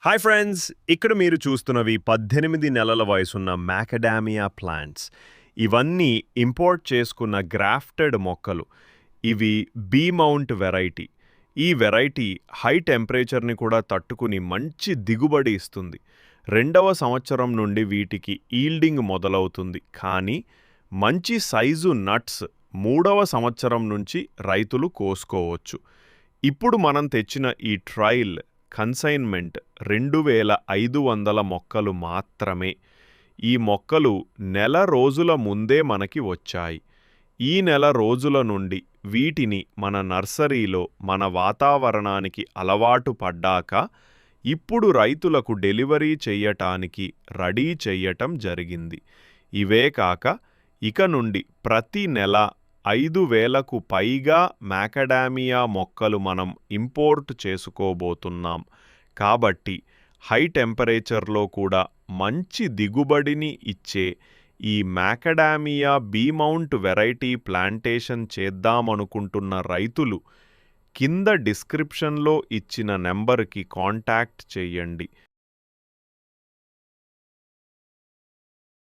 Hi friends, ఇక్కడ మీరు చూస్తున్నవి 18 నెలల వయసున్న మ్యాకడామియా ప్లాంట్స్. ఇవన్నీ ఇంపోర్ట్ చేసుకున్న గ్రాఫ్టెడ్ మొక్కలు. ఇవి బీ మౌంట్ వెరైటీ. ఈ వెరైటీ హై టెంపరేచర్ని కూడా తట్టుకుని మంచి దిగుబడి ఇస్తుంది. 2వ సంవత్సరం నుండి వీటికి ఈల్డింగ్ మొదలవుతుంది. కానీ మంచి సైజు నట్స్ 3వ సంవత్సరం నుంచి రైతులు కోసుకోవచ్చు. ఇప్పుడు మనం తెచ్చిన ఈ ట్రయల్ కన్సైన్మెంట్ 2500 మొక్కలు మాత్రమే. ఈ మొక్కలు నెల రోజుల ముందే మనకి వచ్చాయి. ఈ నెల రోజుల నుండి వీటిని మన నర్సరీలో మన వాతావరణానికి అలవాటు పడ్డాక ఇప్పుడు రైతులకు డెలివరీ చెయ్యటానికి రెడీ చెయ్యటం జరిగింది. ఇవే కాక ఇక నుండి ప్రతి నెల 5000కు పైగా మ్యాకడామియా మొక్కలు మనం ఇంపోర్ట్ చేసుకోబోతున్నాం. కాబట్టి హై టెంపరేచర్లో కూడా మంచి దిగుబడిని ఇచ్చే ఈ మ్యాకడామియా బీ మౌంట్ వెరైటీ ప్లాంటేషన్ చేద్దామనుకుంటున్న రైతులు కింద డిస్క్రిప్షన్లో ఇచ్చిన నెంబర్కి కాంటాక్ట్ చేయండి.